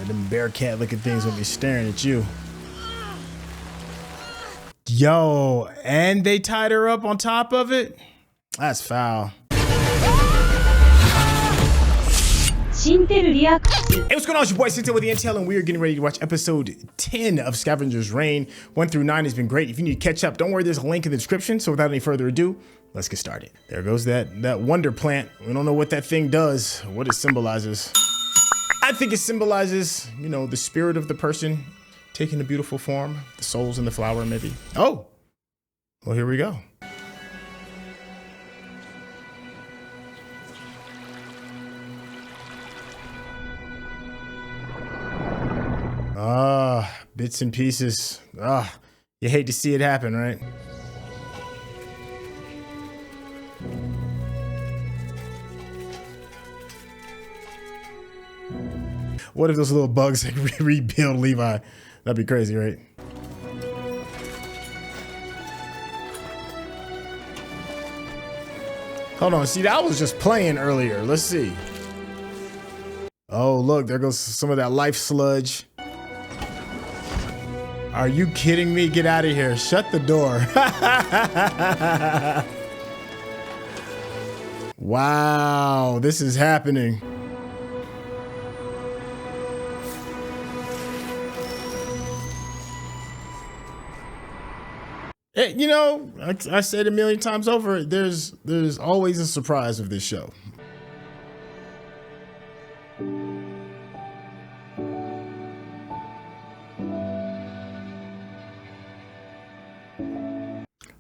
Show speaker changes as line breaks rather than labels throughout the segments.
them bear cat looking things will be staring at you. Yo, and they tied her up on top of it? That's foul. Hey, what's going on? It's your boy Sintel with the Intel, and we are getting ready to watch episode 10 of Scavengers Reign. 1 through 9 has been great. If you need to catch up, don't worry, there's a link in the description. So without any further ado, let's get started. There goes that wonder plant. We don't know what that thing does, what it symbolizes. I think it symbolizes, you know, the spirit of the person taking a beautiful form, the souls in the flower, maybe. Oh, well, here we go. Bits and pieces. You hate to see it happen, right? What if those little bugs like rebuild Levi? That'd be crazy, right? Hold on, see, that was just playing earlier. Let's see. Oh, look, there goes some of that life sludge. Are you kidding me? Get out of here. Shut the door. Wow, this is happening. You know, I said a million times over, there's always a surprise with this show.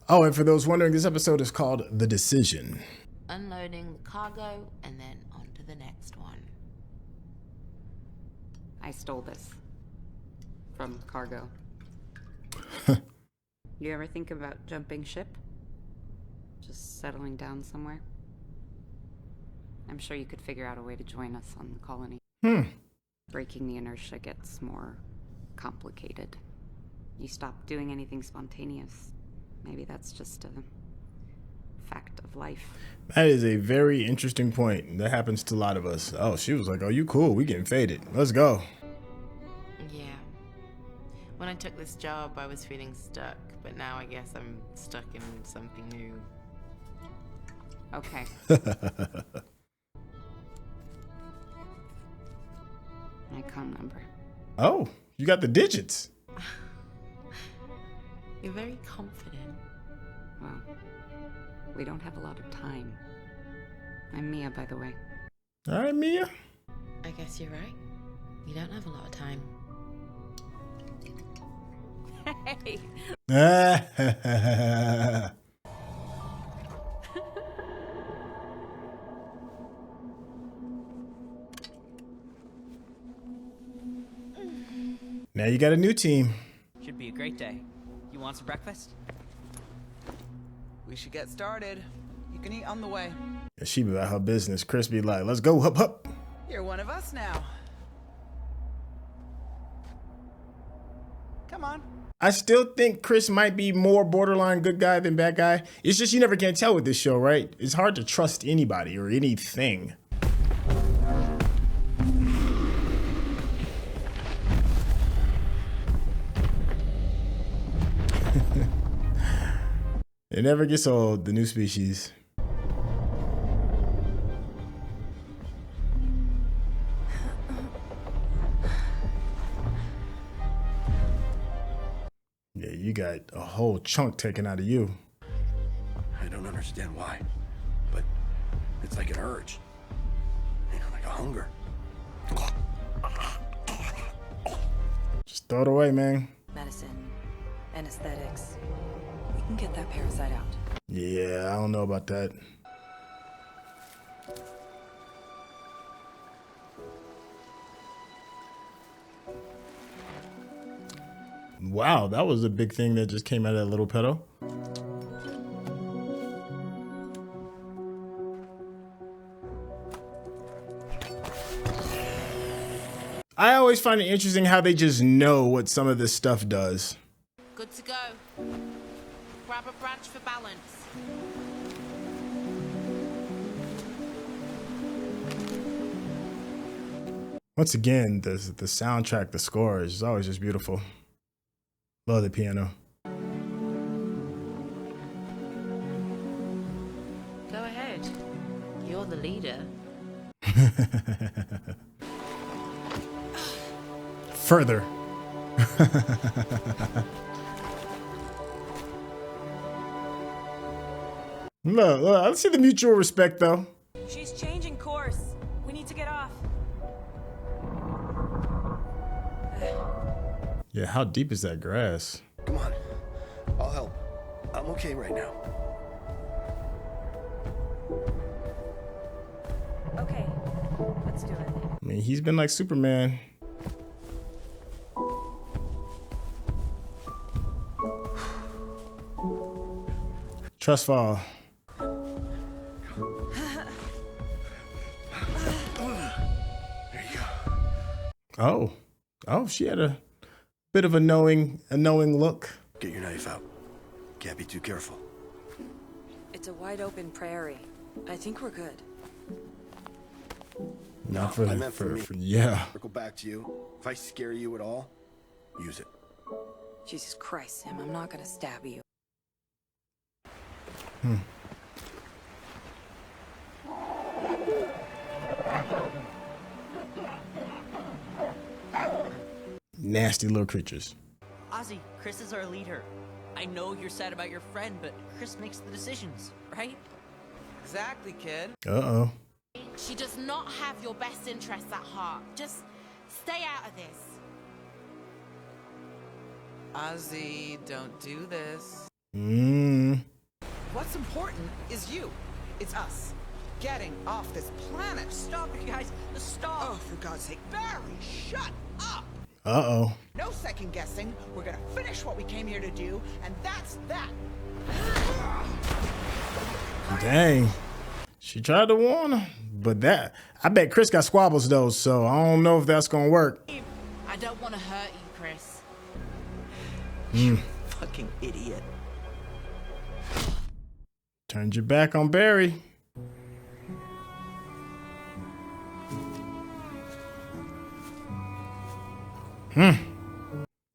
Oh, and for those wondering, this episode is called The Decision.
Unloading the cargo and then on to the next one.
I stole this from cargo. You ever think about jumping ship? Just settling down somewhere? I'm sure you could figure out a way to join us on the colony. Breaking the inertia gets more complicated. You stop doing anything spontaneous. Maybe that's just a fact of life.
That is a very interesting point. That happens to a lot of us. Oh, she was like, oh, you cool. We getting faded. Let's go.
Yeah. When I took this job, I was feeling stuck, but now I guess I'm stuck in something new.
Okay. Icon number.
Oh, you got the digits.
You're very confident.
Well, we don't have a lot of time. I'm Mia, by the way.
All right, Mia.
I guess you're right. You don't have a lot of time. Hey!
Now you got a new team.
Should be a great day. You want some breakfast?
We should get started. You can eat on the way.
And she be about her business. Kris be like, let's go, hup, hup.
You're one of us now. Come on.
I still think Kris might be more borderline good guy than bad guy. It's just you never can tell with this show, right? It's hard to trust anybody or anything. It never gets old, the new species. Yeah, you got a whole chunk taken out of you.
I don't understand why, but it's like an urge, you know, like a hunger.
Just throw it away, man.
Medicine, anesthetics. We can get that parasite out.
Yeah, I don't know about that. Wow, that was a big thing that just came out of that little pedo. I always find it interesting how they just know what some of this stuff does.
Good to go. Grab a branch for balance.
Once again, the soundtrack, the score is always just beautiful. Love the piano.
Go ahead. You're the leader.
Further. Look, let's see the mutual respect though.
She's changing course. We need to get off.
Yeah, how deep is that grass?
Come on. I'll help. I'm okay right now.
Okay, let's do it.
I mean, he's been like Superman. Trust fall.
There you go.
Oh, she had a bit of a knowing look.
Get your knife out. Can't be too careful.
It's a wide open prairie. I think we're good.
Not for
I meant for me.
Yeah.
Circle back to you. If I scare you at all, use it.
Jesus Christ, Sam, I'm not gonna stab you.
Nasty little creatures.
Ozzy, Kris is our leader. I know you're sad about your friend, but Kris makes the decisions, right?
Exactly, kid.
Uh-oh.
She does not have your best interests at heart. Just stay out of this.
Ozzy, don't do this. What's important is you. It's us. Getting off this planet.
Stop it, guys. Stop.
Oh, for God's sake. Barry, shut up.
Uh-oh.
No second guessing. We're gonna finish what we came here to do, and that's that.
Dang. She tried to warn her, but I bet Kris got squabbles though, so I don't know if that's gonna work.
I don't want to hurt you, Kris.
You fucking idiot.
Turned your back on Barry.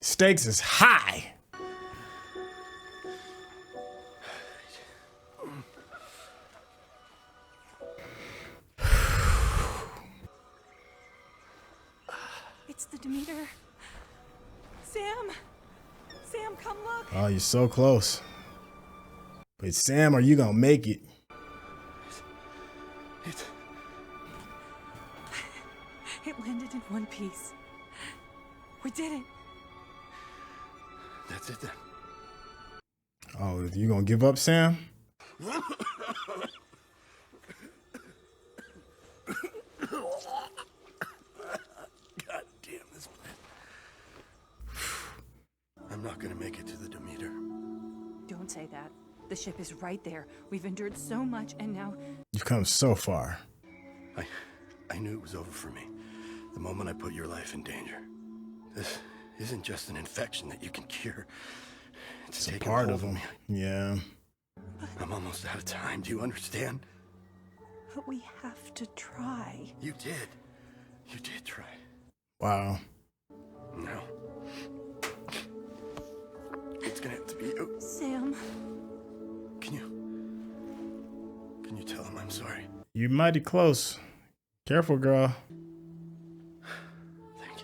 Stakes is high.
It's the Demeter. Sam! Sam, come look!
Oh, you're so close. But Sam, are you gonna make it?
It landed in one piece. We did it.
That's it then.
Oh, you gonna give up, Sam?
God damn this place. I'm not gonna make it to the Demeter.
Don't say that. The ship is right there. We've endured so much, and now...
You've come so far.
I knew it was over for me the moment I put your life in danger. This isn't just an infection that you can cure. It's
a
taken
part
hold
of him.
me.
Yeah.
I'm almost out of time. Do you understand?
But we have to try.
You did. You did try.
Wow.
No. It's gonna have to be you.
Sam.
Can you tell him I'm sorry?
You're mighty close. Careful, girl.
Thank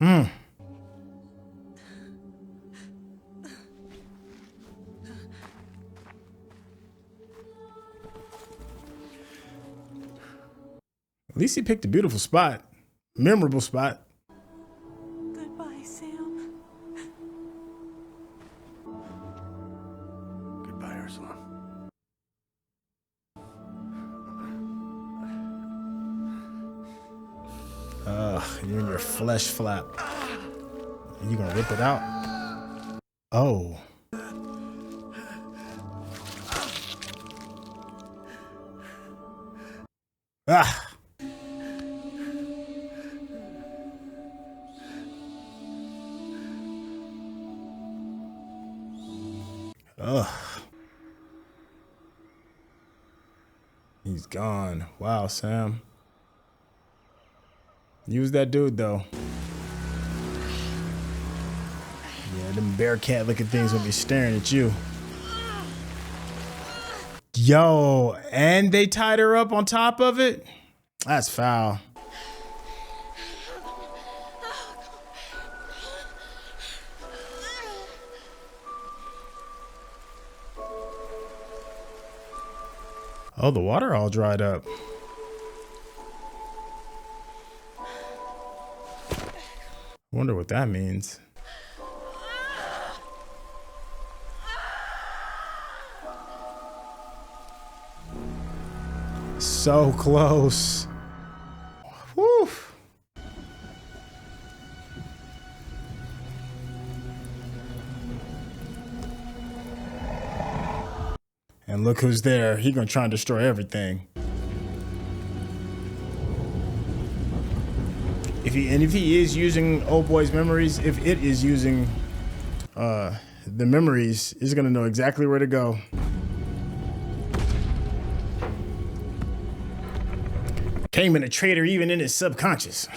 you.
At least he picked a beautiful spot. Memorable spot.
Goodbye, Sam.
Goodbye, Ursula.
You and your flesh flap. Are you gonna rip it out? Oh. Ah. Ugh. He's gone. Wow, Sam. He was that dude, though. Yeah, them bear cat looking things will be staring at you. Yo, and they tied her up on top of it? That's foul. Oh, the water all dried up. Wonder what that means. So close. Woo. And look who's there. He gonna try and destroy everything. If he is using old boy's memories, if it is using the memories, it's gonna know exactly where to go. Cayman a traitor even in his subconscious.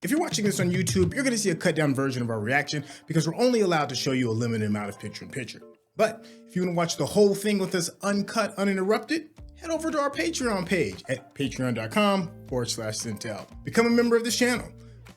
If you're watching this on YouTube, you're going to see a cut down version of our reaction because we're only allowed to show you a limited amount of picture-in-picture. But if you want to watch the whole thing with us uncut, uninterrupted, head over to our Patreon page at patreon.com/Sintel. Become a member of this channel.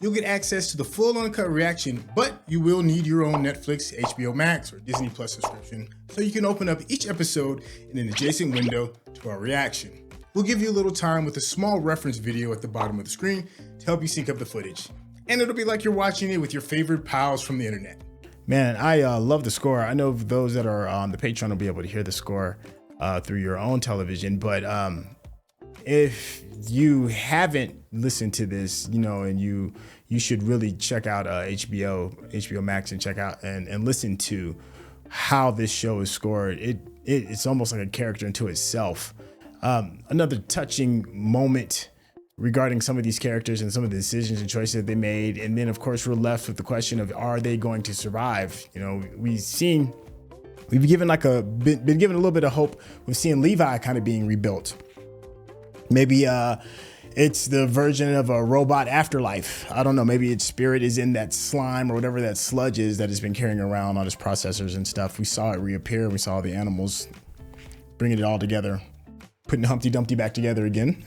You'll get access to the full uncut reaction, but you will need your own Netflix, HBO Max, or Disney Plus subscription so you can open up each episode in an adjacent window to our reaction. We'll give you a little time with a small reference video at the bottom of the screen to help you sync up the footage. And it'll be like you're watching it with your favorite pals from the internet. Man, I love the score. I know those that are on the Patreon will be able to hear the score through your own television, but if you haven't listened to this, you know, and you should really check out HBO Max and check out and listen to how this show is scored. It's almost like a character unto itself. Another touching moment regarding some of these characters and some of the decisions and choices that they made. And then of course we're left with the question of, are they going to survive? You know, we've been given been given a little bit of hope with seeing Levi kind of being rebuilt. Maybe it's the version of a robot afterlife. I don't know. Maybe its spirit is in that slime or whatever that sludge is that has been carrying around on its processors and stuff. We saw it reappear. We saw the animals bringing it all together, putting Humpty Dumpty back together again.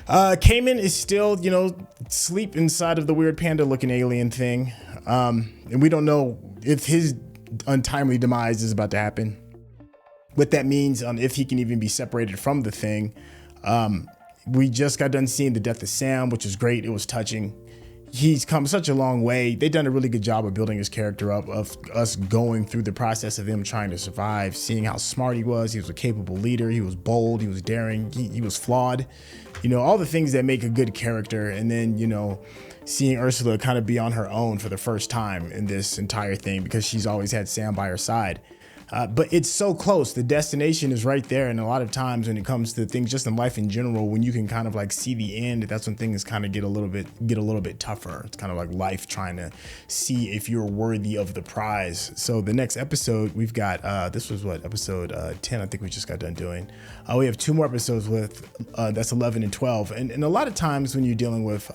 Cayman is still, you know, asleep inside of the weird panda looking alien thing. And we don't know if his untimely demise is about to happen. What that means, if he can even be separated from the thing. We just got done seeing the death of Sam, which was great. It was touching. He's come such a long way. They've done a really good job of building his character up, of us going through the process of him trying to survive, seeing how smart he was. He was a capable leader. He was bold. He was daring. He was flawed. You know, all the things that make a good character. And then, you know, seeing Ursula kind of be on her own for the first time in this entire thing because she's always had Sam by her side. But it's so close. The destination is right there. And a lot of times when it comes to things just in life in general, when you can kind of like see the end, that's when things kind of get a little bit tougher. It's kind of like life trying to see if you're worthy of the prize. So the next episode we've got, this was what, episode 10, I think we just got done doing. We have 2 more episodes with, that's 11 and 12. And a lot of times when you're dealing with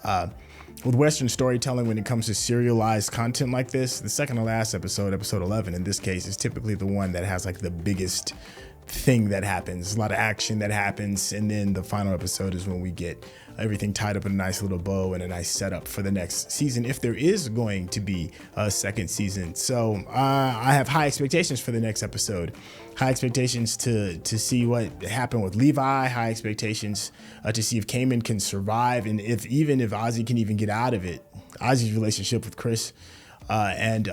Western storytelling, when it comes to serialized content like this, the second to last episode, episode 11 in this case, is typically the one that has like the biggest thing that happens, a lot of action that happens, and then the final episode is when we get everything tied up in a nice little bow and a nice setup for the next season, if there is going to be a second season. So I have high expectations for the next episode, high expectations to see what happened with Levi, high expectations to see if Cayman can survive, and even if Ozzy can even get out of it. Ozzy's relationship with Kris and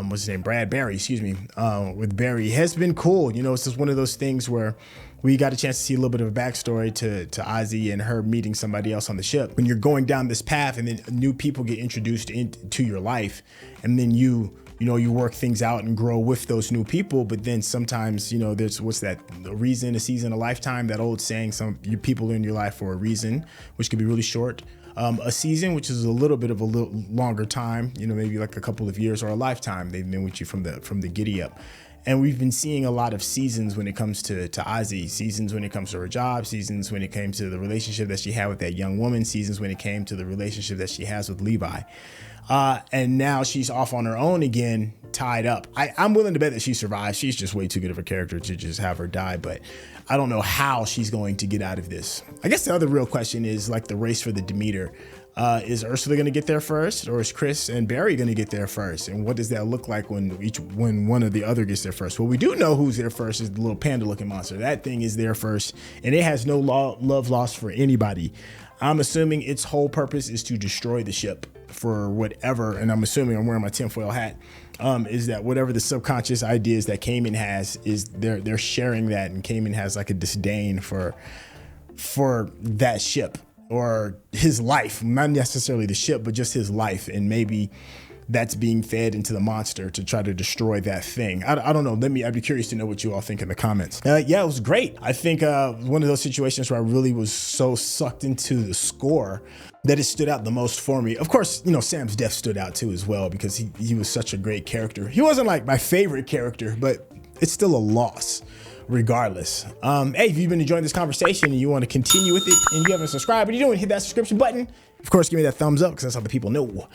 what's his name, Barry, with Barry has been cool. You know, it's just one of those things where we got a chance to see a little bit of a backstory to Ozzy and her meeting somebody else on the ship. When you're going down this path and then new people get introduced into your life, and then you work things out and grow with those new people. But then sometimes, you know, there's what's that, a reason, a season, a lifetime, that old saying, some people in your life for a reason, which could be really short. a season, which is a little bit of a little longer time, you know, maybe like a couple of years or a lifetime. They've been with you from the giddy up. And we've been seeing a lot of seasons when it comes to Ozzy, seasons when it comes to her job, seasons when it came to the relationship that she had with that young woman, seasons when it came to the relationship that she has with Levi. And now she's off on her own again, tied up. I'm willing to bet that she survives. She's just way too good of a character to just have her die, but I don't know how she's going to get out of this. I guess the other real question is like the race for the Demeter. Is Ursula going to get there first, or is Kris and Barry going to get there first? And what does that look like when one or the other gets there first? Well, we do know who's there first is the little panda looking monster. That thing is there first, and it has no love lost for anybody. I'm assuming its whole purpose is to destroy the ship for whatever, and I'm assuming I'm wearing my tinfoil hat, is that whatever the subconscious ideas that Cayman has, is they're sharing that, and Cayman has like a disdain for that ship, or his life, not necessarily the ship, but just his life. And maybe that's being fed into the monster to try to destroy that thing. I don't know. I'd be curious to know what you all think in the comments. Yeah, it was great. I think one of those situations where I really was so sucked into the score that it stood out the most for me. Of course, you know, Sam's death stood out too as well, because he was such a great character. He wasn't like my favorite character, but it's still a loss regardless. Hey, if you've been enjoying this conversation and you want to continue with it and you haven't subscribed, what are you doing? Hit that subscription button. Of course, give me that thumbs up, because that's how the people know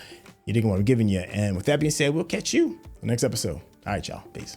you're digging what I'm giving you. And with that being said, we'll catch you in the next episode. All right, y'all. Peace.